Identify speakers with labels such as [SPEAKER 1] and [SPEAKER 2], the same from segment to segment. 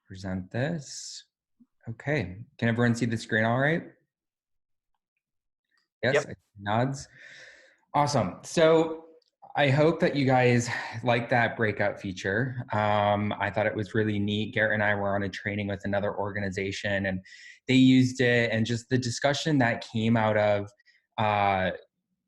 [SPEAKER 1] present this. Okay, can everyone see the screen all right? Yes,
[SPEAKER 2] Yep.
[SPEAKER 1] nods. Awesome. So I hope that you guys like that breakout feature. I thought it was really neat. Garrett and I were on a training with another organization and they used it, and just the discussion that came out of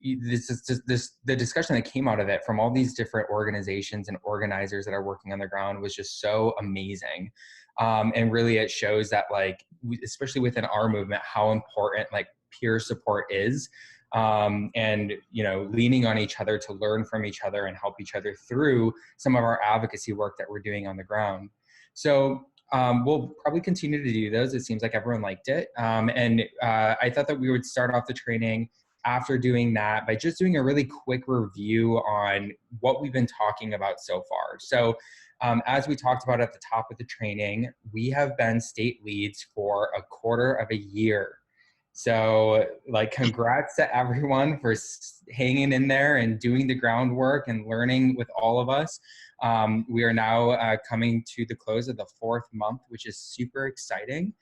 [SPEAKER 1] the discussion that came out of it from all these different organizations and organizers that are working on the ground was just so amazing. And really it shows that, like, especially within our movement, how important like peer support is, and leaning on each other to learn from each other and help each other through some of our advocacy work that we're doing on the ground. So we'll probably continue to do those. It seems like everyone liked it. And I thought that we would start off the training after doing that by just doing a really quick review on what we've been talking about so far. So as we talked about at the top of the training, we have been state leads for a quarter of a year. So, like, congrats to everyone for hanging in there and doing the groundwork and learning with all of us. We are now coming to the close of the 4th month, which is super exciting.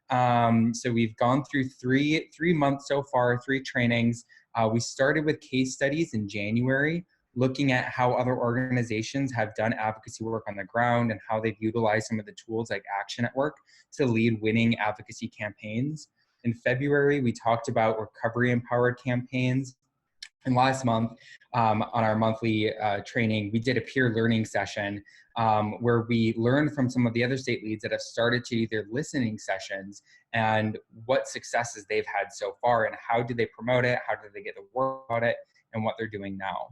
[SPEAKER 1] So we've gone through three months so far, 3 trainings. We started with case studies in January, looking at how other organizations have done advocacy work on the ground and how they've utilized some of the tools like Action at Work to lead winning advocacy campaigns. In February, we talked about recovery empowered campaigns. And last month, on our monthly training, we did a peer learning session where we learned from some of the other state leads that have started to do their listening sessions and what successes they've had so far and how do they promote it, how do they get the word about it, and what they're doing now.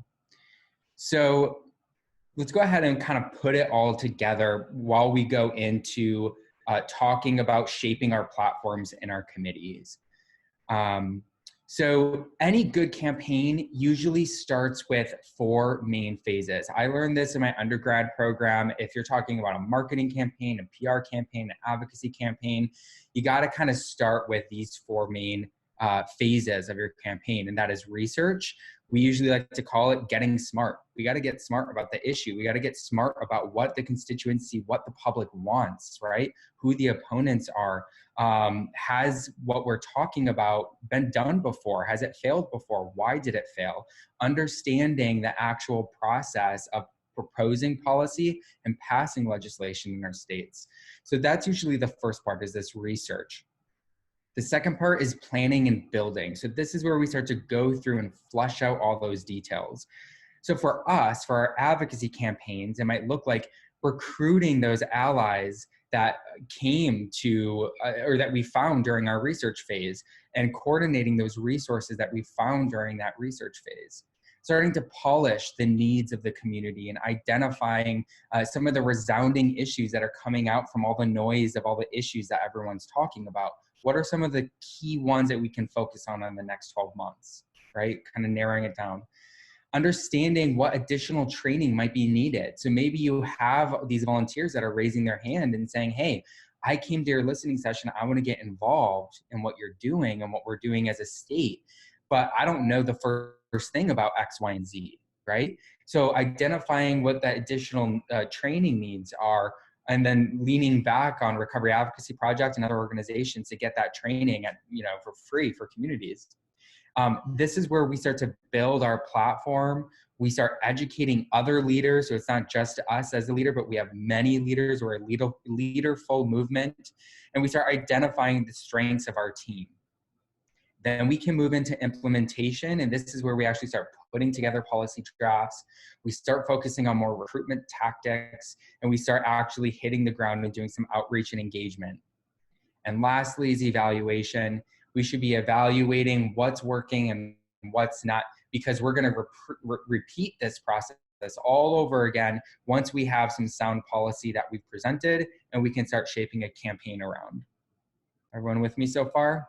[SPEAKER 1] So let's go ahead and kind of put it all together while we go into talking about shaping our platforms and our committees. So any good campaign usually starts with 4 main phases. I learned this in my undergrad program. If you're talking about a marketing campaign, a PR campaign, an advocacy campaign, you got to kind of start with these 4 main phases of your campaign, and that is research. We usually like to call it getting smart. We got to get smart about the issue. We got to get smart about what the constituency, what the public wants, right? Who the opponents are. Has what we're talking about been done before? Has it failed before? Why did it fail? Understanding the actual process of proposing policy and passing legislation in our states. So that's usually the first part, is this research. The second part is planning and building. So this is where we start to go through and flush out all those details. So for us, for our advocacy campaigns, it might look like recruiting those allies that came to, or that we found during our research phase, and coordinating those resources that we found during that research phase. Starting to polish the needs of the community and identifying some of the resounding issues that are coming out from all the noise of all the issues that everyone's talking about. What are some of the key ones that we can focus on the next 12 months, right? Kind of narrowing it down. Understanding what additional training might be needed. So maybe you have these volunteers that are raising their hand and saying, hey, I came to your listening session. I want to get involved in what you're doing and what we're doing as a state, but I don't know the first thing about X, Y, and Z, right? So identifying what that additional training needs are, and then leaning back on Recovery Advocacy Project and other organizations to get that training at, for free for communities. This is where we start to build our platform. We start educating other leaders. So it's not just us as a leader, but we have many leaders. We're a leaderful movement. And we start identifying the strengths of our team. Then we can move into implementation, and this is where we actually start putting together policy drafts. We start focusing on more recruitment tactics, and we start actually hitting the ground and doing some outreach and engagement. And lastly is evaluation. We should be evaluating what's working and what's not, because we're going to repeat this process all over again once we have some sound policy that we've presented and we can start shaping a campaign around. Everyone with me so far?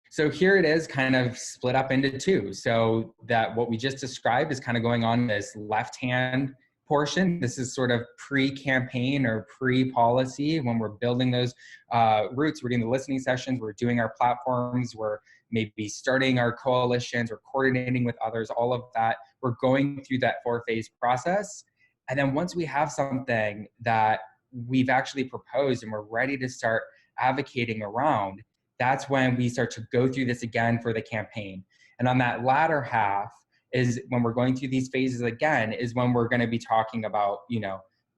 [SPEAKER 1] So here it is, kind of split up into 2. So that what we just described is kind of going on this left-hand portion. This is sort of pre-campaign or pre-policy when we're building those roots. We're doing the listening sessions, we're doing our platforms, we're maybe starting our coalitions, we're coordinating with others, all of that. We're going through that 4-phase process. And then once we have something that we've actually proposed and we're ready to start advocating around, that's when we start to go through this again for the campaign. And on that latter half is when we're going through these phases again, is when we're going to be talking about,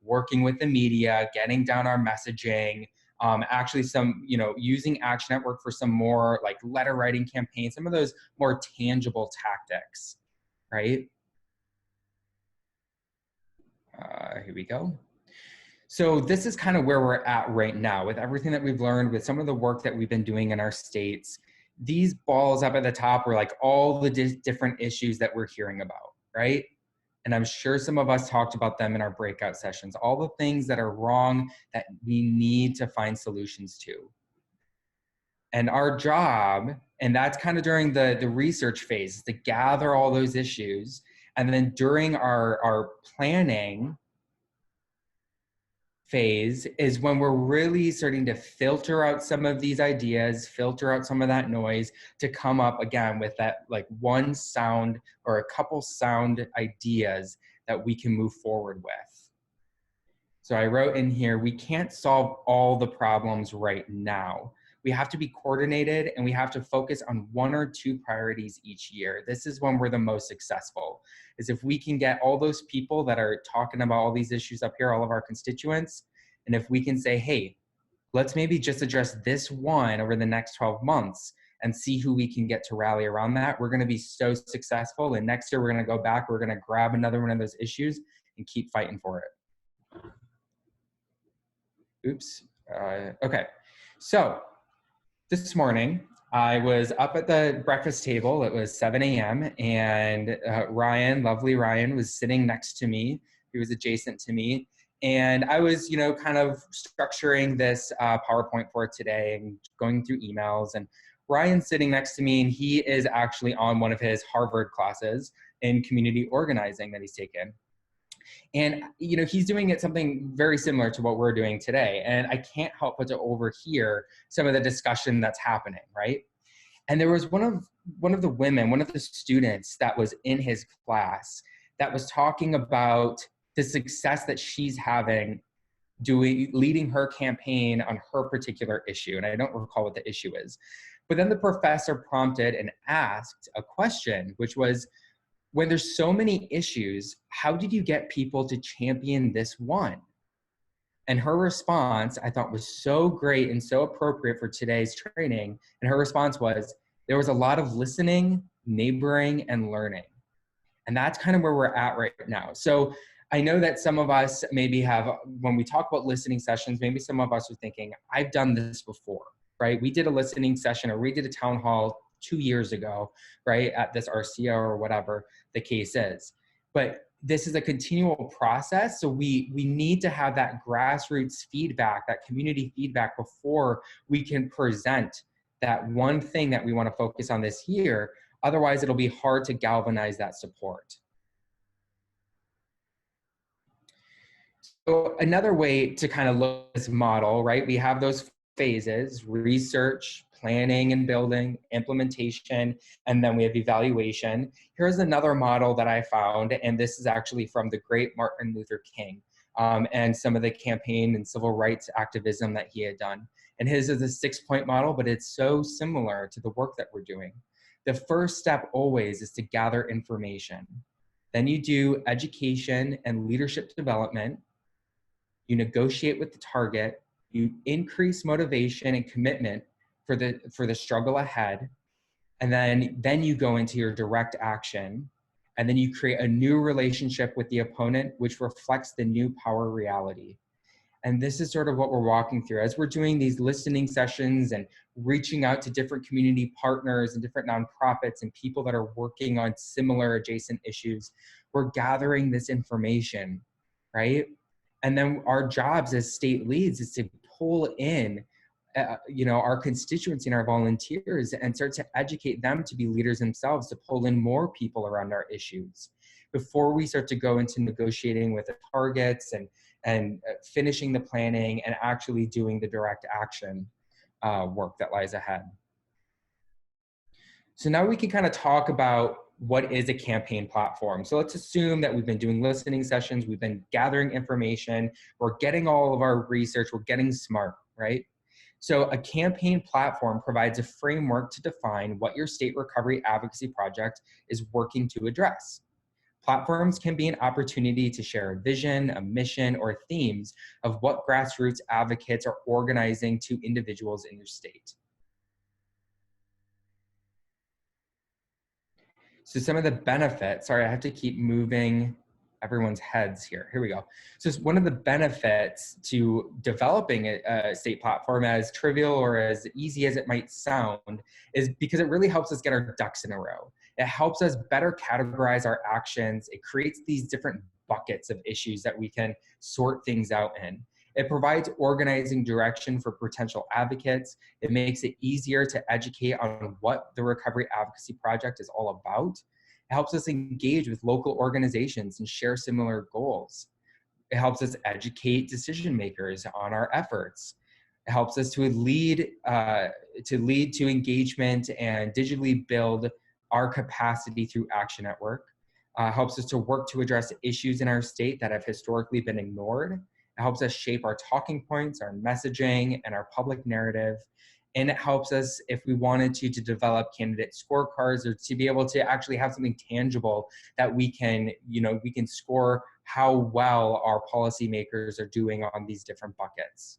[SPEAKER 1] working with the media, getting down our messaging, actually some, using Action Network for some more like letter writing campaigns, some of those more tangible tactics, right? Here we go. So this is kind of where we're at right now with everything that we've learned, with some of the work that we've been doing in our states. These balls up at the top are like all the different issues that we're hearing about, right? And I'm sure some of us talked about them in our breakout sessions, all the things that are wrong that we need to find solutions to. And our job, and that's kind of during the research phase, is to gather all those issues. And then during our planning phase is when we're really starting to filter out some of these ideas, filter out some of that noise to come up again with that like one sound or a couple sound ideas that we can move forward with. So I wrote in here, we can't solve all the problems right now. We have to be coordinated and we have to focus on 1 or 2 priorities each year. This is when we're the most successful, is if we can get all those people that are talking about all these issues up here, all of our constituents, and if we can say, hey, let's maybe just address this one over the next 12 months and see who we can get to rally around that, we're gonna be so successful. And next year we're gonna go back, we're gonna grab another one of those issues and keep fighting for it. Oops, okay. So this morning, I was up at the breakfast table. It was 7 a.m. and Ryan, lovely Ryan, was sitting next to me. He was adjacent to me. And I was, kind of structuring this PowerPoint for today and going through emails. And Ryan's sitting next to me, and he is actually on one of his Harvard classes in community organizing that he's taken. And, he's doing it something very similar to what we're doing today. And I can't help but to overhear some of the discussion that's happening, right? And there was one of the women, one of the students that was in his class that was talking about the success that she's having leading her campaign on her particular issue. And I don't recall what the issue is. But then the professor prompted and asked a question, which was, when there's so many issues, how did you get people to champion this one? And her response, I thought, was so great and so appropriate for today's training. And her response was, there was a lot of listening, neighboring, and learning. And that's kind of where we're at right now. So I know that some of us maybe have, when we talk about listening sessions, maybe some of us are thinking, I've done this before, right? We did a listening session, or we did a town hall 2 years ago, right, at this RCO or whatever the case is. But this is a continual process, so we need to have that grassroots feedback, that community feedback, before we can present that one thing that we want to focus on this year. Otherwise, it'll be hard to galvanize that support. So another way to kind of look at this model, right, we have those phases: research, planning and building, implementation, and then we have evaluation. Here's another model that I found, and this is actually from the great Martin Luther King and some of the campaign and civil rights activism that he had done. And his is a 6-point model, but it's so similar to the work that we're doing. The first step always is to gather information. Then you do education and leadership development. You negotiate with the target. You increase motivation and commitment for the struggle ahead. And then you go into your direct action. And then you create a new relationship with the opponent, which reflects the new power reality. And this is sort of what we're walking through. As we're doing these listening sessions and reaching out to different community partners and different nonprofits and people that are working on similar adjacent issues, we're gathering this information, right? And then our jobs as state leads is to pull in our constituency and our volunteers and start to educate them to be leaders themselves, to pull in more people around our issues before we start to go into negotiating with the targets and finishing the planning and actually doing the direct action work that lies ahead. So now we can kind of talk about what is a campaign platform? So let's assume that we've been doing listening sessions, we've been gathering information, we're getting all of our research, we're getting smart, right? So a campaign platform provides a framework to define what your state recovery advocacy project is working to address. Platforms can be an opportunity to share a vision, a mission, or themes of what grassroots advocates are organizing to individuals in your state. So some of the benefits, sorry, I have to keep moving everyone's heads here. Here we go. So one of the benefits to developing a state platform, as trivial or as easy as it might sound, is because it really helps us get our ducks in a row. It helps us better categorize our actions. It creates these different buckets of issues that we can sort things out in. It provides organizing direction for potential advocates. It makes it easier to educate on what the Recovery Advocacy Project is all about. It helps us engage with local organizations and share similar goals. It helps us educate decision makers on our efforts. It helps us to lead to engagement and digitally build our capacity through action at work. Helps us to work to address issues in our state that have historically been ignored. It helps us shape our talking points, our messaging, and our public narrative. And it helps us, if we wanted to develop candidate scorecards or to be able to actually have something tangible that we can score how well our policymakers are doing on these different buckets.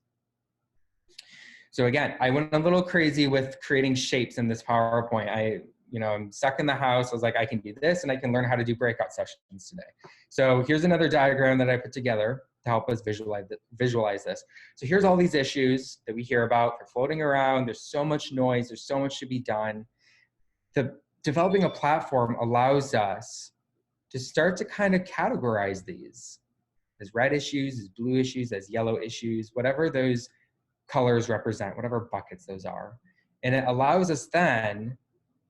[SPEAKER 1] So again, I went a little crazy with creating shapes in this PowerPoint. I'm stuck in the house. I was like, I can do this and I can learn how to do breakout sessions today. So here's another diagram that I put together to help us visualize this. So here's all these issues that we hear about. They're floating around. There's so much noise. There's so much to be done. Developing a platform allows us to start to kind of categorize these as red issues, as blue issues, as yellow issues, whatever those colors represent, whatever buckets those are. And it allows us then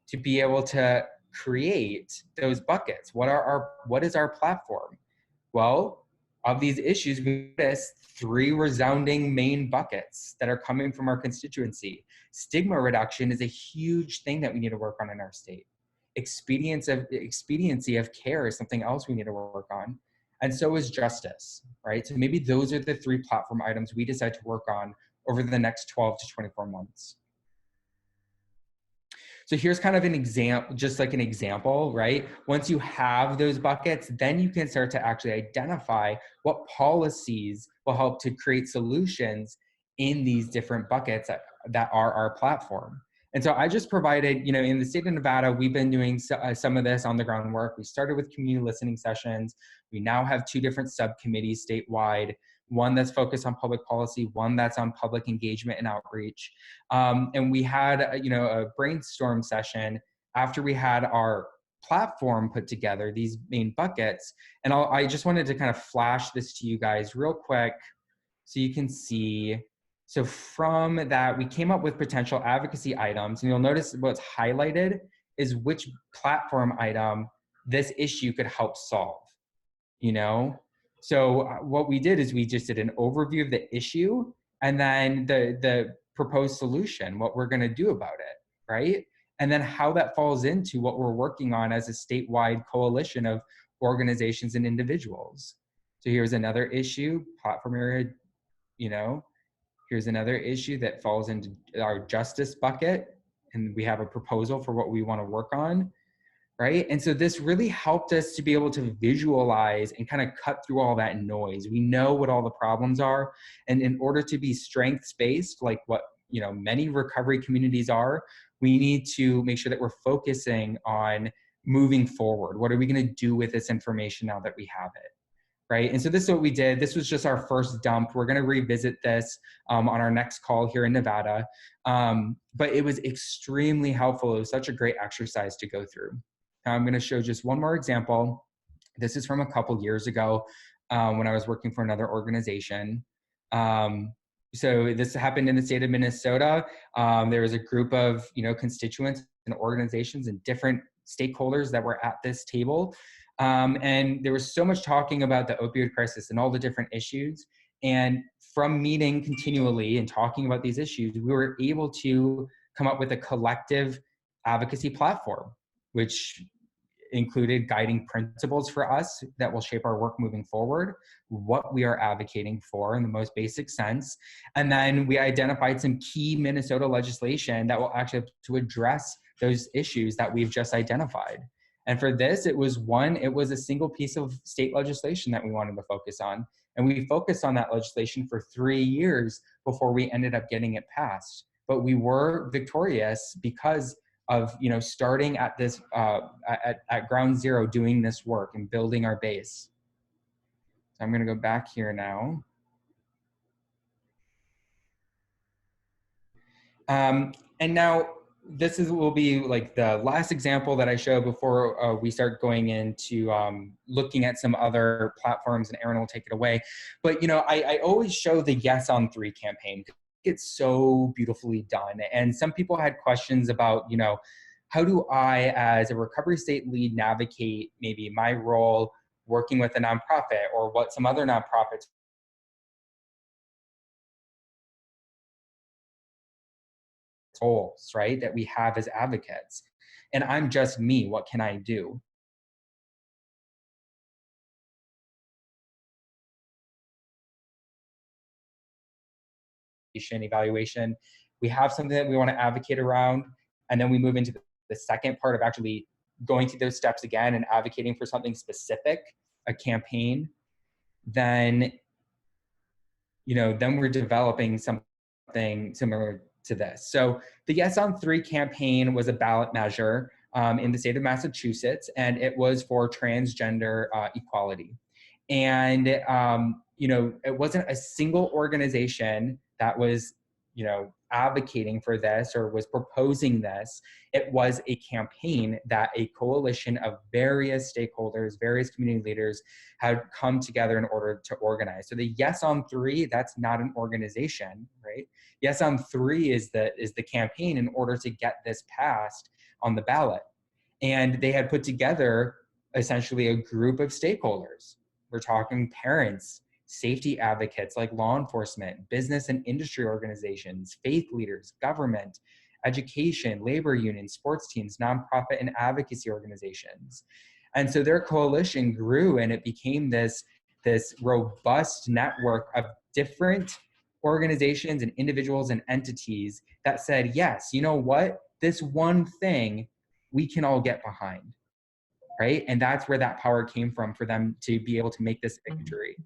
[SPEAKER 1] to be able to create those buckets. What is our platform? Well, of these issues, we notice 3 resounding main buckets that are coming from our constituency. Stigma reduction is a huge thing that we need to work on in our state. Expediency of care is something else we need to work on. And so is justice, right? So maybe those are the 3 platform items we decide to work on over the next 12 to 24 months. So here's kind of an example, just like an example, right? Once you have those buckets, then you can start to actually identify what policies will help to create solutions in these different buckets that are our platform. And so I just provided, in the state of Nevada, we've been doing some of this on the ground work. We started with community listening sessions. We now have 2 different subcommittees statewide. One that's focused on public policy, one that's on public engagement and outreach. And we had, a brainstorm session after we had our platform put together, these main buckets. And I just wanted to kind of flash this to you guys real quick so you can see. So from that, we came up with potential advocacy items, and you'll notice what's highlighted is which platform item this issue could help solve, So what we did is we just did an overview of the issue and then the proposed solution, what we're going to do about it, right? And then how that falls into what we're working on as a statewide coalition of organizations and individuals. So here's another issue, platform area, here's another issue that falls into our justice bucket, and we have a proposal for what we want to work on. Right. And so this really helped us to be able to visualize and kind of cut through all that noise. We know what all the problems are. And in order to be strengths-based, like what many recovery communities are, we need to make sure that we're focusing on moving forward. What are we going to do with this information now that we have it? Right. And so this is what we did. This was just our first dump. We're going to revisit this on our next call here in Nevada. But it was extremely helpful. It was such a great exercise to go through. Now I'm going to show just one more example. This is from a couple years ago when I was working for another organization. So this happened in the state of Minnesota. There was a group of constituents and organizations and different stakeholders that were at this table. And there was so much talking about the opioid crisis and all the different issues. And from meeting continually and talking about these issues, we were able to come up with a collective advocacy platform, which included guiding principles for us that will shape our work moving forward, what we are advocating for in the most basic sense. And then we identified some key Minnesota legislation that will actually have to address those issues that we've just identified. And for this, it was a single piece of state legislation that we wanted to focus on. And we focused on that legislation for 3 years before we ended up getting it passed. But we were victorious because of, you know, starting at this at ground zero, doing this work and building our base. So I'm going to go back here now. And now this will be like the last example that I show before we start going into looking at some other platforms, and Aaron will take it away. But, you know, I always show the Yes on 3 campaign. It's so beautifully done. And some people had questions about, you know, how do I, as a recovery state lead, navigate maybe my role working with a nonprofit or what some other nonprofits goals, right, that we have as advocates. And I'm just me. What can I do? Evaluation. We have something that we want to advocate around, and then we move into the second part of actually going through those steps again and advocating for something specific, a campaign. Then, you know, then we're developing something similar to this. So the Yes on 3 campaign was a ballot measure in the state of Massachusetts, and it was for transgender equality. And, you know, it wasn't a single organization that was, you know, advocating for this or was proposing this. It was a campaign that a coalition of various stakeholders, various community leaders had come together in order to organize. So the Yes on 3, that's not an organization, right? Yes on 3 is the campaign in order to get this passed on the ballot. And they had put together essentially a group of stakeholders. We're talking parents, safety advocates like law enforcement, business and industry organizations, faith leaders, government, education, labor unions, sports teams, nonprofit and advocacy organizations. And so their coalition grew, and it became this robust network of different organizations and individuals and entities that said, yes, you know what, this one thing we can all get behind. Right. And that's where that power came from for them to be able to make this victory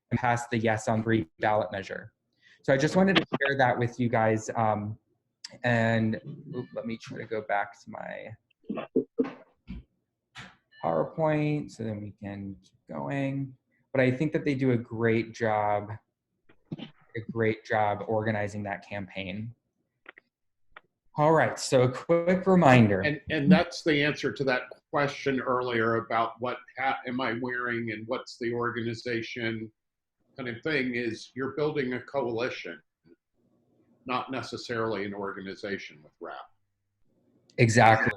[SPEAKER 1] and pass the Yes on 3 ballot measure. So I just wanted to share that with you guys. And let me try to go back to my PowerPoint so then we can keep going. But I think that they do a great job organizing that campaign. All right, so a quick reminder.
[SPEAKER 2] And that's the answer to that question earlier about what hat am I wearing and what's the organization kind of thing, is you're building a coalition, not necessarily an organization with RAP.
[SPEAKER 1] Exactly.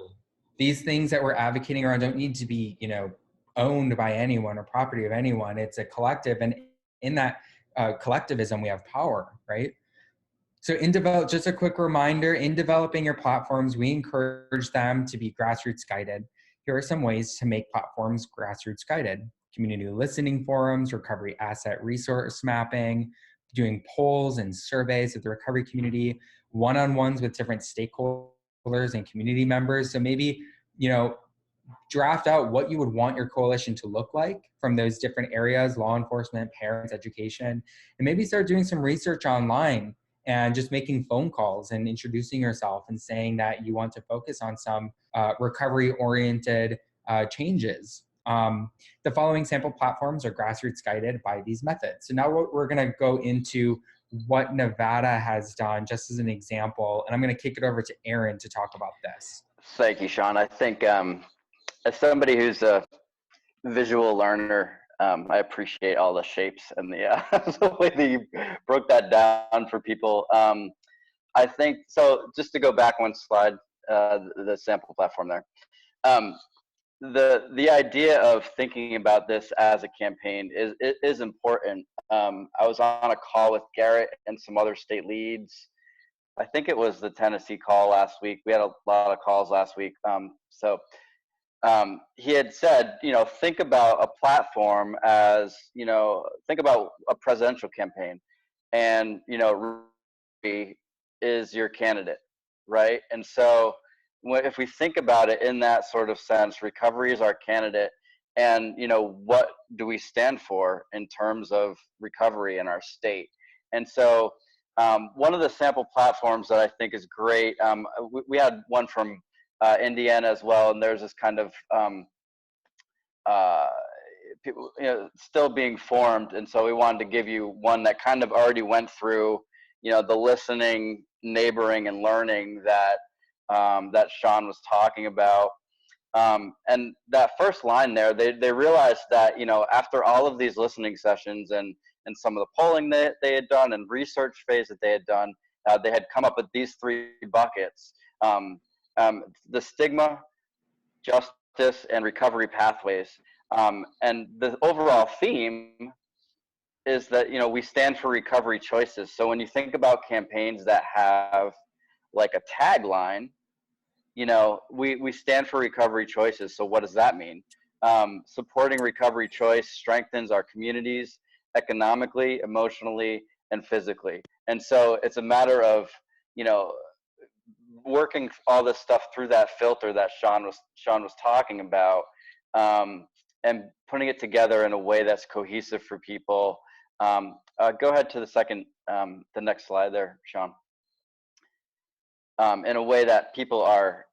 [SPEAKER 1] These things that we're advocating around don't need to be, you know, owned by anyone or property of anyone. It's a collective, and in that collectivism, we have power, right? So just a quick reminder, in developing your platforms, we encourage them to be grassroots guided. Here are some ways to make platforms grassroots guided: community listening forums, recovery asset resource mapping, doing polls and surveys with the recovery community, one-on-ones with different stakeholders and community members. So maybe, you know, draft out what you would want your coalition to look like from those different areas: law enforcement, parents, education, and maybe start doing some research online and just making phone calls and introducing yourself and saying that you want to focus on some recovery-oriented changes. The following sample platforms are grassroots guided by these methods. So now we're going to go into what Nevada has done just as an example, and I'm going to kick it over to Aaron to talk about this.
[SPEAKER 3] Thank you, Sean. I think as somebody who's a visual learner, I appreciate all the shapes and the way that you broke that down for people. I think, so just to go back one slide, the sample platform there. The idea of thinking about this as a campaign is important. I was on a call with Garrett and some other state leads. I think it was the Tennessee call last week. We had a lot of calls last week. So he had said, think about a platform as, think about a presidential campaign, and, Recovery is your candidate, right? And so if we think about it in that sort of sense, Recovery is our candidate, and, what do we stand for in terms of recovery in our state? And so one of the sample platforms that I think is great, we had one from Indiana as well, and there's this kind of uh, people, still being formed, and so we wanted to give you one that kind of already went through, the listening, neighboring, and learning that that Sean was talking about. And that first line there, they realized that, after all of these listening sessions and some of the polling that they had done and research phase that they had done, they had come up with these 3 buckets: the stigma, justice, and recovery pathways. And the overall theme is that, we stand for recovery choices. So when you think about campaigns that have like a tagline, we stand for recovery choices. So what does that mean? Supporting recovery choice strengthens our communities economically, emotionally, and physically. And so it's a matter of, working all this stuff through that filter that Sean was talking about, and putting it together in a way that's cohesive for people. Go ahead to the next slide there, Sean. In a way that people are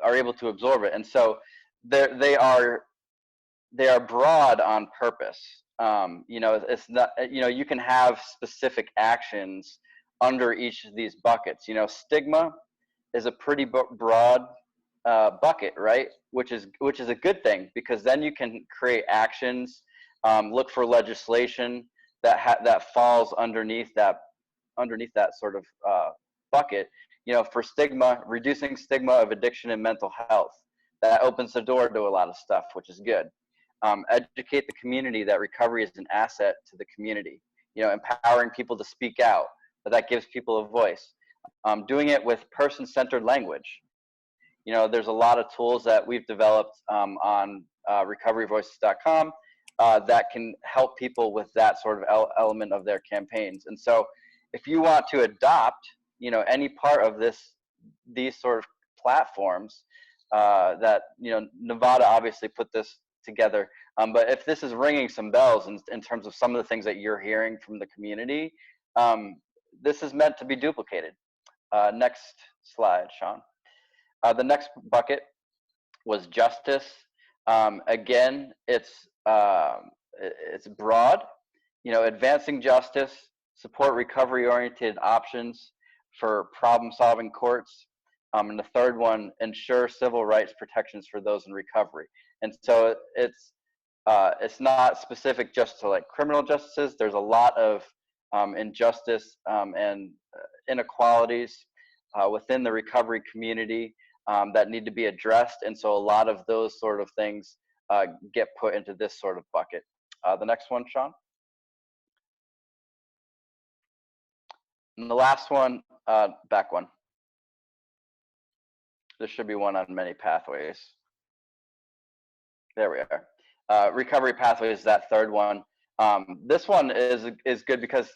[SPEAKER 3] able to absorb it, and so they are broad on purpose. It's not, you can have specific actions under each of these buckets. Stigma is a pretty broad bucket, right? Which is a good thing, because then you can create actions, look for legislation that falls underneath that sort of bucket. For stigma, reducing stigma of addiction and mental health, that opens the door to a lot of stuff, which is good. Educate the community that recovery is an asset to the community. Empowering people to speak out, that gives people a voice. Doing it with person-centered language. There's a lot of tools that we've developed on recoveryvoices.com that can help people with that sort of element of their campaigns. And so if you want to adopt, any part of these sort of platforms that, Nevada obviously put this together. But if this is ringing some bells in terms of some of the things that you're hearing from the community, this is meant to be duplicated. Next slide, Sean. The next bucket was justice. Again, it's broad. Advancing justice, support recovery-oriented options for problem-solving courts. And the third one, ensure civil rights protections for those in recovery. And so it's not specific just to like criminal justices. There's a lot of injustice and inequalities within the recovery community that need to be addressed. And so a lot of those sort of things get put into this sort of bucket. The next one, Sean. And the last one, back one. There should be one on many pathways. There we are. Recovery pathways is that third one. This one is good because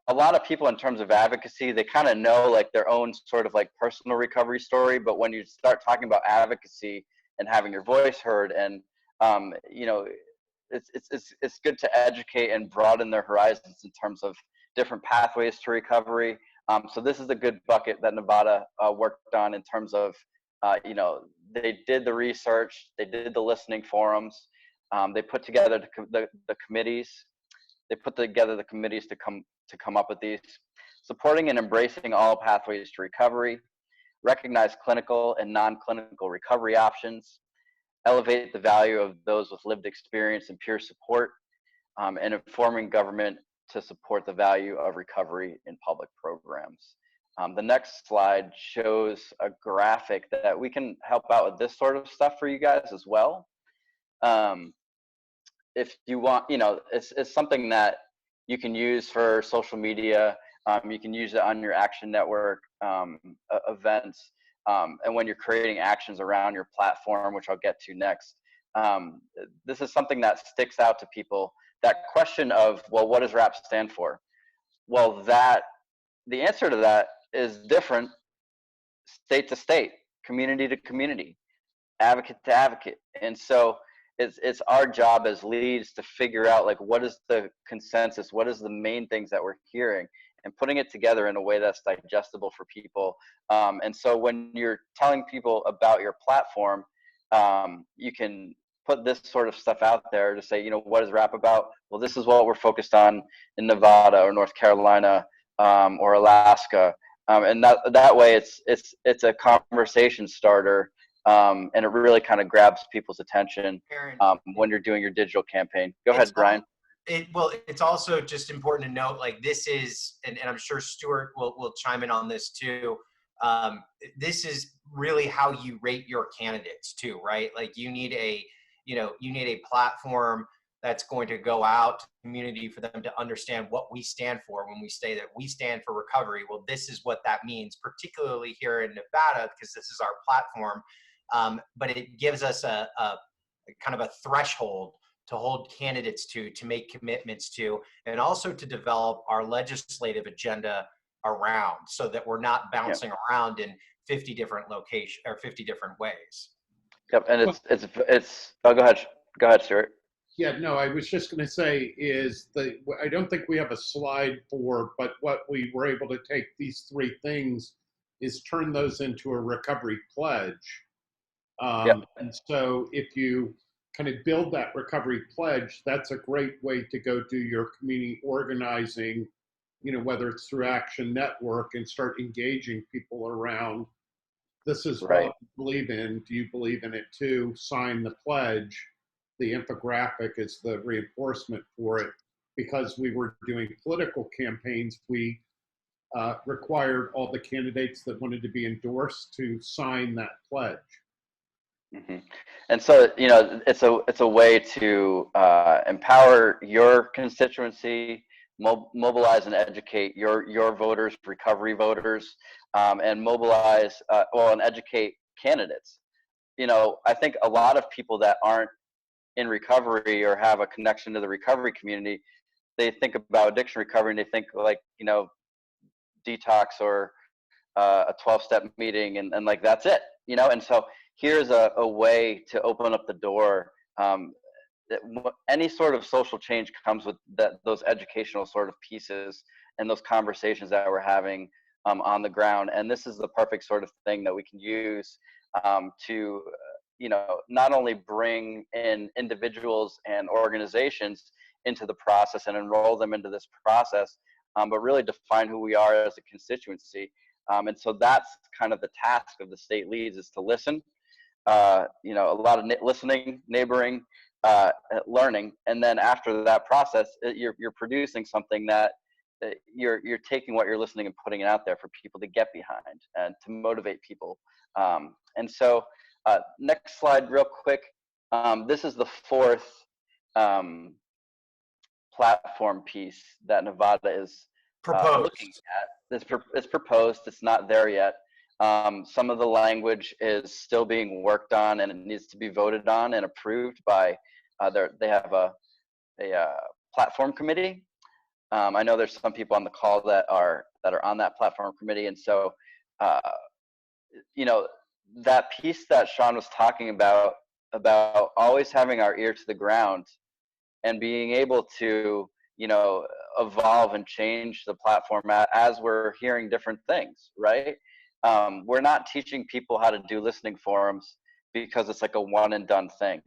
[SPEAKER 3] a lot of people in terms of advocacy, they kind of know like their own sort of like personal recovery story. But when you start talking about advocacy and having your voice heard, and it's good to educate and broaden their horizons in terms of different pathways to recovery. So this is a good bucket that Nevada worked on in terms of, they did the research, they did the listening forums, they put together the committees, they put together the committees to come up with these. Supporting and embracing all pathways to recovery, recognize clinical and non-clinical recovery options, elevate the value of those with lived experience and peer support, and informing government to support the value of recovery in public programs. The next slide shows a graphic that we can help out with this sort of stuff for you guys as well. If you want, it's something that you can use for social media. You can use it on your Action Network events. and when you're creating actions around your platform, which I'll get to next, this is something that sticks out to people. That question of, well, what does RAP stand for? Well, the answer to that is different state to state, community to community, advocate to advocate. And so it's our job as leads to figure out, like, what is the consensus, what is the main things that we're hearing, and putting it together in a way that's digestible for people. And so when you're telling people about your platform, you can put this sort of stuff out there to say, you know, what is RAP about? Well, this is what we're focused on in Nevada or North Carolina, or Alaska. And that way it's a conversation starter. And it really kind of grabs people's attention when you're doing your digital campaign. Go ahead, Brian.
[SPEAKER 4] It's also just important to note, like, this is, and I'm sure Stuart will chime in on this too. This is really how you rate your candidates too, right? Like, you need a platform that's going to go out to the community for them to understand what we stand for. When we say that we stand for recovery, well, this is what that means, particularly here in Nevada, because this is our platform. But it gives us a kind of a threshold to hold candidates to make commitments to, and also to develop our legislative agenda around, so that we're not bouncing around in 50 different locations or 50 different ways.
[SPEAKER 3] Yep, and it's. Oh, go ahead, Stuart.
[SPEAKER 2] Yeah, no, I was just going to say I don't think we have a slide but what we were able to take these three things is turn those into a recovery pledge. And so if you kind of build that recovery pledge, that's a great way to go do your community organizing, you know, whether it's through Action Network, and start engaging people around, this is what you believe in. Do you believe in it too? Sign the pledge. The infographic is the reinforcement for it. Because we were doing political campaigns, we required all the candidates that wanted to be endorsed to sign that pledge.
[SPEAKER 3] Mm-hmm. And so, you know, it's a way to empower your constituency, mobilize and educate your voters, recovery voters, and mobilize and educate candidates. You know, I think a lot of people that aren't in recovery or have a connection to the recovery community, they think about addiction recovery and they think, like, you know, detox or a 12-step meeting and like that's it, you know. And so here's a way to open up the door. Any sort of social change comes with those educational sort of pieces and those conversations that we're having on the ground. And this is the perfect sort of thing that we can use to, you know, not only bring in individuals and organizations into the process and enroll them into this process, but really define who we are as a constituency. And so that's kind of the task of the state leads, is to listen, you know, a lot of listening, neighboring, learning. And then after that process, you're producing something that you're taking what you're listening and putting it out there for people to get behind and to motivate people. And so next slide real quick. This is the fourth platform piece that Nevada is looking at. It's proposed. It's not there yet. Some of the language is still being worked on, and it needs to be voted on and approved by. They have a platform committee. I know there's some people on the call that are on that platform committee, and so you know, that piece that Sean was talking about always having our ear to the ground and being able to, you know, evolve and change the platform as we're hearing different things, right? We're not teaching people how to do listening forums because it's like a one and done thing.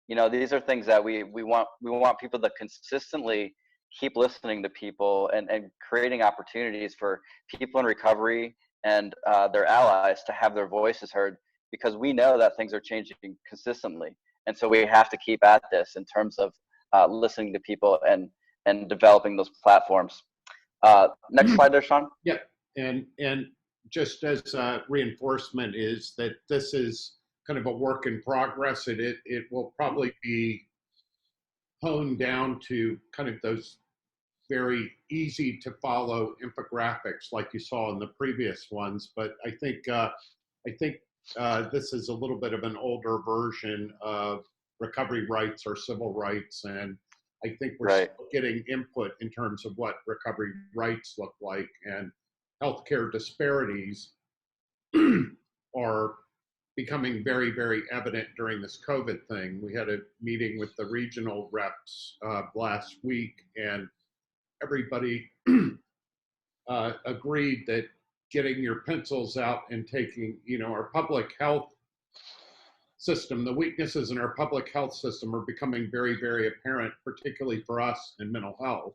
[SPEAKER 3] You know, these are things that we want people to consistently keep listening to people and creating opportunities for people in recovery and their allies to have their voices heard, because we know that things are changing consistently. And so we have to keep at this in terms of listening to people and developing those platforms. Next slide there, Sean.
[SPEAKER 2] Yeah, and just as reinforcement is that this is kind of a work in progress. It will probably be honed down to kind of those very easy to follow infographics like you saw in the previous ones. But I think I think this is a little bit of an older version of recovery rights or civil rights, and I think we're
[SPEAKER 3] Right.
[SPEAKER 2] still getting input in terms of what recovery rights look like, and healthcare disparities are becoming very, very evident during this COVID thing. We had a meeting with the regional reps last week, and everybody agreed that getting your pencils out and taking, our public health system, the weaknesses in our public health system are becoming very, very apparent, particularly for us in mental health,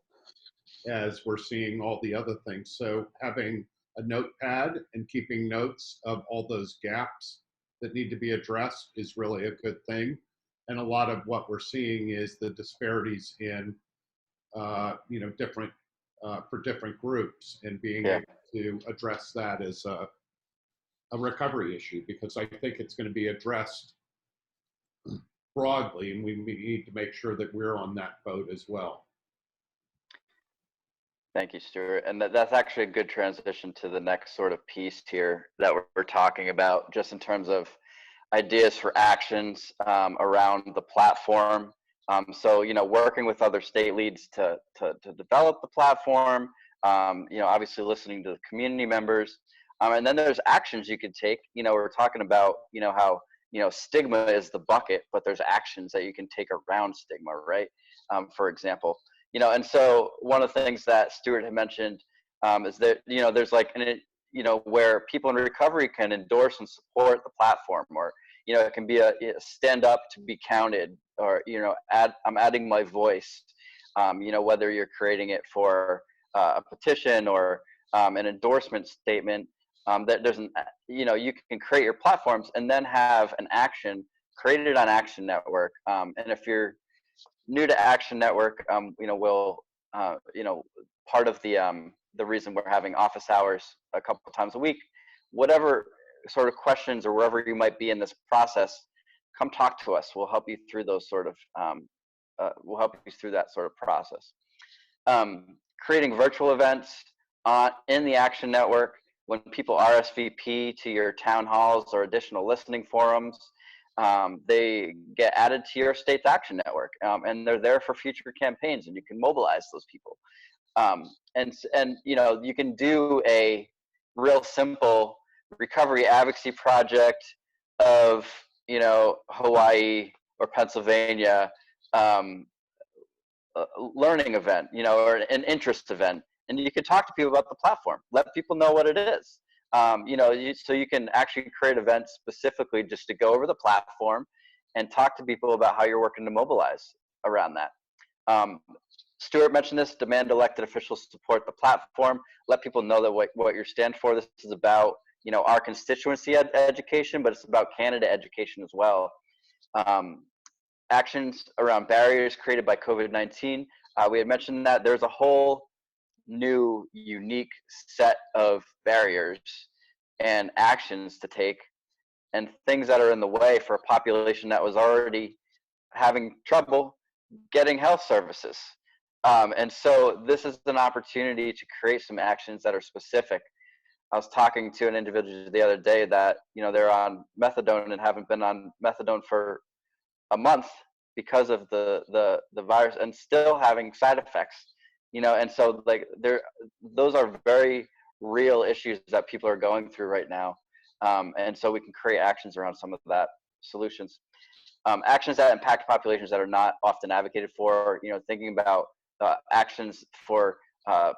[SPEAKER 2] as we're seeing all the other things. So having a notepad and keeping notes of all those gaps that need to be addressed is really a good thing. And a lot of what we're seeing is the disparities in, different, for different groups, and being able to address that as a recovery issue, because I think it's going to be addressed broadly, and we need to make sure that we're on that boat as well.
[SPEAKER 3] Thank you, Stuart. And that's actually a good transition to the next sort of piece here that we're talking about, just in terms of ideas for actions around the platform. So, working with other state leads to develop the platform, obviously listening to the community members. And then there's actions you could take. We're talking about, how, stigma is the bucket, but there's actions that you can take around stigma, right? For example. And so one of the things that Stuart had mentioned is that, there's like, where people in recovery can endorse and support the platform, or, it can be a stand up to be counted, or, I'm adding my voice, whether you're creating it for a petition or an endorsement statement, that doesn't, you can create your platforms and then have an action created on Action Network. And if you're new to Action Network, we'll, part of the reason we're having office hours a couple of times a week, whatever sort of questions or wherever you might be in this process, come talk to us. We'll help you through those sort of, we'll help you through that sort of process. Creating virtual events in the Action Network, when people RSVP to your town halls or additional listening forums, they get added to your state's Action Network, and they're there for future campaigns, and you can mobilize those people. And you can do a real simple recovery advocacy project of, Hawaii or Pennsylvania, learning event, or an interest event, and you can talk to people about the platform, let people know what it is. So you can actually create events specifically just to go over the platform and talk to people about how you're working to mobilize around that. Stuart mentioned this: demand elected officials support the platform. Let people know that what you stand for. This is about, our constituency education, but it's about candidate education as well. Actions around barriers created by COVID-19. We had mentioned that there's a whole new, unique set of barriers and actions to take, and things that are in the way for a population that was already having trouble getting health services. And so this is an opportunity to create some actions that are specific. I was talking to an individual the other day that, they're on methadone and haven't been on methadone for a month because of the virus, and still having side effects. And so those are very real issues that people are going through right now. And so we can create actions around some of that solutions. Actions that impact populations that are not often advocated for, thinking about actions for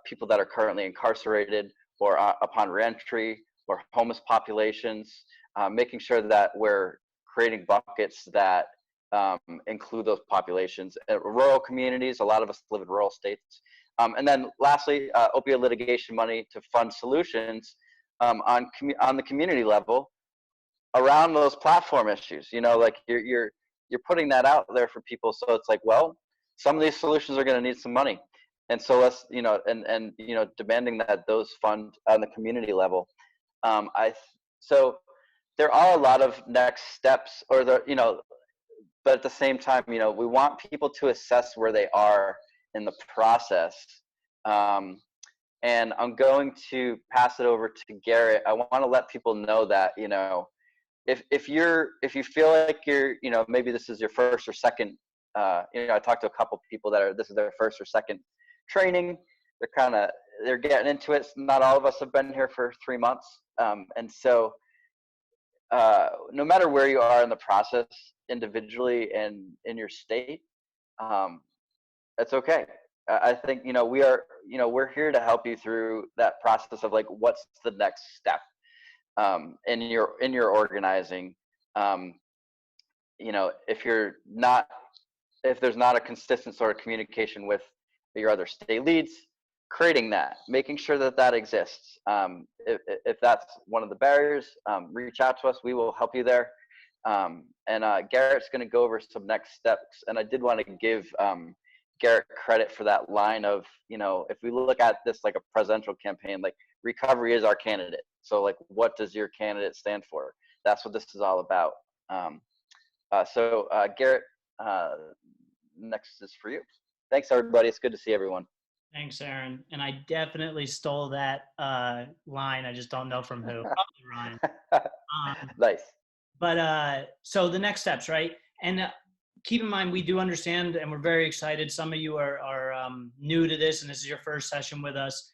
[SPEAKER 3] people that are currently incarcerated or upon reentry, or homeless populations, making sure that we're creating buckets that include those populations. Rural communities, a lot of us live in rural states. And then lastly, opioid litigation money to fund solutions on the community level around those platform issues. You're putting that out there for people, so it's like, well, some of these solutions are going to need some money, and so let's, and demanding that those fund on the community level. So there are a lot of next steps, or but at the same time, we want people to assess where they are in the process, And I'm going to pass it over to Garrett. I want to let people know that, you know, if you feel like you're, you know, maybe this is your first or second, you know, I talked to a couple people that this is their first or second training. They're getting into it. Not all of us have been here for 3 months. And so no matter where you are in the process individually and in your state, that's okay. I think, you know, we're here to help you through that process of like, what's the next step in your organizing. You know, if there's not a consistent sort of communication with your other state leads, creating that, making sure that exists. If that's one of the barriers, reach out to us. We will help you there. And Garrett's going to go over some next steps. And I did want to give Garrett credit for that line of, you know, if we look at this like a presidential campaign, like recovery is our candidate. So like, what does your candidate stand for? That's what this is all about. So Garrett, next is for you. Thanks, everybody. It's good to see everyone.
[SPEAKER 5] Thanks, Aaron. And I definitely stole that line. I just don't know from who. Probably Ryan.
[SPEAKER 3] Nice.
[SPEAKER 5] But so the next steps, right? And keep in mind, we do understand, and we're very excited. Some of you are new to this, and this is your first session with us.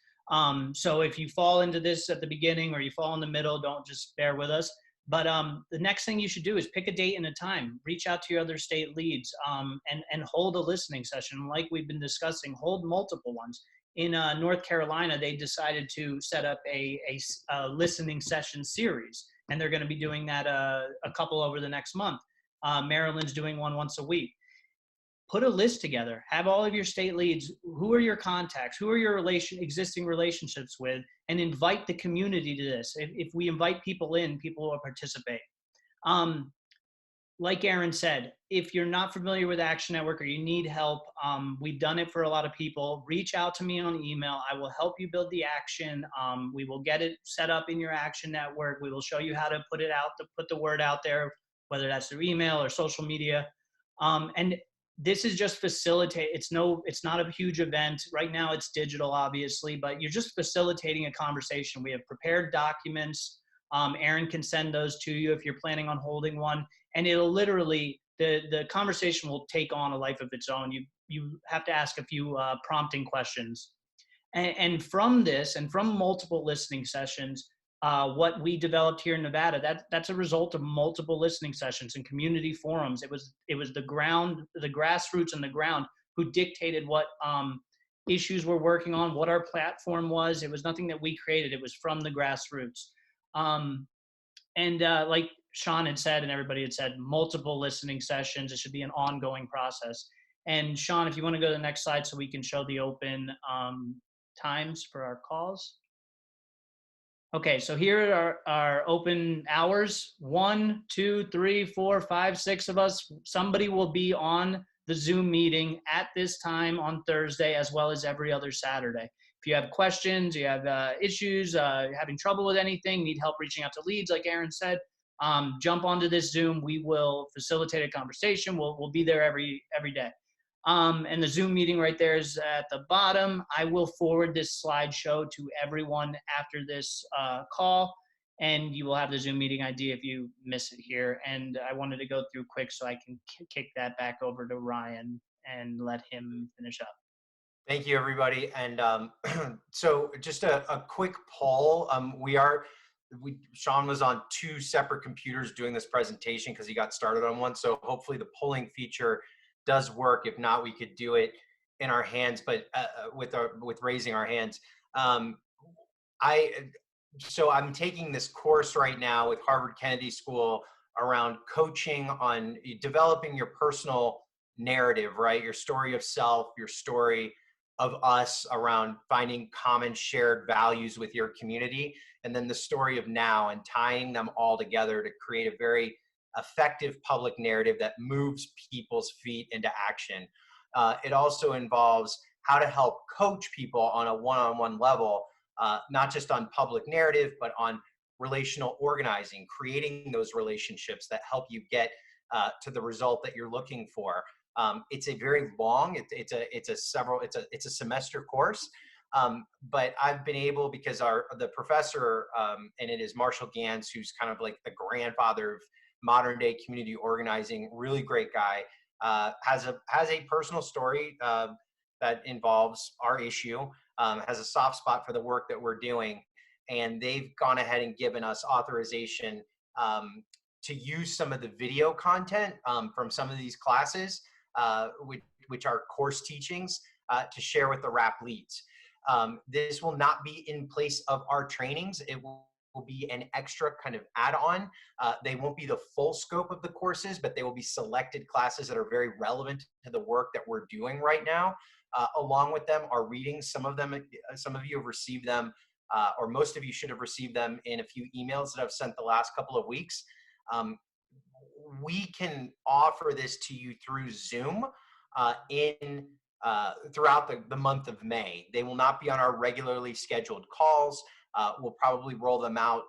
[SPEAKER 5] So if you fall into this at the beginning or you fall in the middle, don't just bear with us. But the next thing you should do is pick a date and a time. Reach out to your other state leads and hold a listening session. Like we've been discussing, hold multiple ones. In North Carolina, they decided to set up a listening session series, and they're going to be doing that a couple over the next month. Maryland's doing one once a week. Put a list together. Have all of your state leads. Who are your contacts? Who are your existing relationships with? And invite the community to this. If we invite people in, people will participate. Like Aaron said, if you're not familiar with Action Network or you need help, we've done it for a lot of people. Reach out to me on email. I will help you build the action. We will get it set up in your Action Network. We will show you how to put it out, to put the word out there, whether that's through email or social media. And this is just facilitate. It's not a huge event. Right now it's digital, obviously, but you're just facilitating a conversation. We have prepared documents. Aaron can send those to you if you're planning on holding one. And it'll literally, the conversation will take on a life of its own. You have to ask a few prompting questions. And from this, and from multiple listening sessions, what we developed here in Nevada, that's a result of multiple listening sessions and community forums. It was the grassroots and the ground who dictated what issues we're working on, what our platform was. It was nothing that we created. It was from the grassroots. Like Sean had said, and everybody had said, multiple listening sessions. It should be an ongoing process. And Sean, if you want to go to the next slide so we can show the open times for our calls. Okay, so here are our open hours. 1, 2, 3, 4, 5, 6 of us. Somebody will be on the Zoom meeting at this time on Thursday, as well as every other Saturday. If you have questions, you have issues, having trouble with anything, need help reaching out to leads, like Aaron said, jump onto this Zoom. We will facilitate a conversation. We'll be there every day. And the Zoom meeting right there is at the bottom. I will forward this slideshow to everyone after this call, and you will have the Zoom meeting ID if you miss it here. And I wanted to go through quick so I can kick that back over to Ryan and let him finish up.
[SPEAKER 4] Thank you, everybody. And so just a quick poll. Sean was on 2 separate computers doing this presentation because he got started on one. So hopefully the polling feature does work. If not, we could do it in our hands, but with raising our hands. So I'm taking this course right now with Harvard Kennedy School around coaching on developing your personal narrative, right? Your story of self, your story of us, around finding common shared values with your community, and then the story of now, and tying them all together to create a very effective public narrative that moves people's feet into action. It also involves how to help coach people on a one-on-one level, not just on public narrative, but on relational organizing, creating those relationships that help you get to the result that you're looking for. It's a very long, it's a semester course. But I've been able, because the professor, and it is Marshall Gans, who's kind of like the grandfather of modern day community organizing, really great guy, has a personal story that involves our issue, has a soft spot for the work that we're doing. And they've gone ahead and given us authorization to use some of the video content from some of these classes, which are course teachings, to share with the RAP leads. This will not be in place of our trainings. It will be an extra kind of add-on. They won't be the full scope of the courses, but they will be selected classes that are very relevant to the work that we're doing right now. Along with them are readings. Some of you have received them, or most of you should have received them in a few emails that I've sent the last couple of weeks. We can offer this to you through Zoom throughout the month of May. They will not be on our regularly scheduled calls. We'll probably roll them out,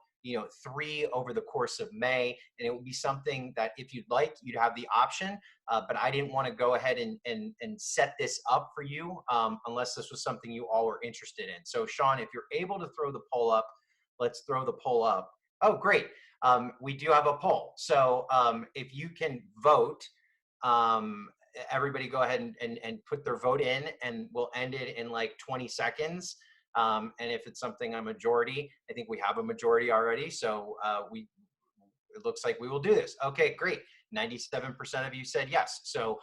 [SPEAKER 4] 3 over the course of May, and it will be something that if you'd like, you'd have the option, but I didn't want to go ahead and set this up for you unless this was something you all were interested in. So Sean, if you're able to throw the poll up, let's throw the poll up. Oh, great. We do have a poll. So if you can vote, everybody go ahead and put their vote in, and we'll end it in like 20 seconds. And if it's something a majority, I think we have a majority already. So it looks like we will do this. Okay, great. 97% of you said yes. So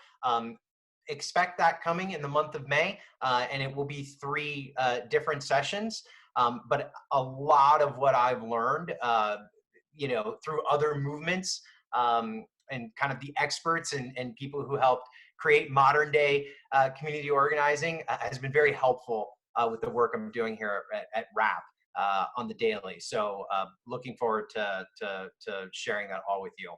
[SPEAKER 4] expect that coming in the month of May, and it will be 3 different sessions. But a lot of what I've learned, through other movements and kind of the experts and people who helped create modern day community organizing has been very helpful with the work I'm doing here at RAP on the daily. So looking forward to sharing that all with you.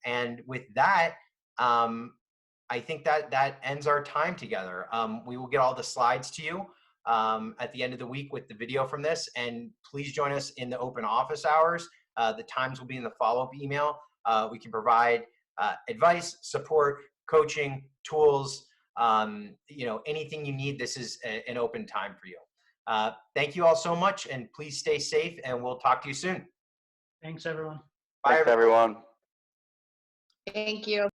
[SPEAKER 4] And with that, I think that ends our time together. We will get all the slides to you at the end of the week with the video from this, and please join us in the open office hours. The times will be in the follow-up email. We can provide advice, support, coaching, tools, anything you need. This is an open time for you. Thank you all so much, and please stay safe, and we'll talk to you soon.
[SPEAKER 5] Thanks, everyone.
[SPEAKER 4] Bye,
[SPEAKER 3] Thanks, everyone.
[SPEAKER 6] Thank you.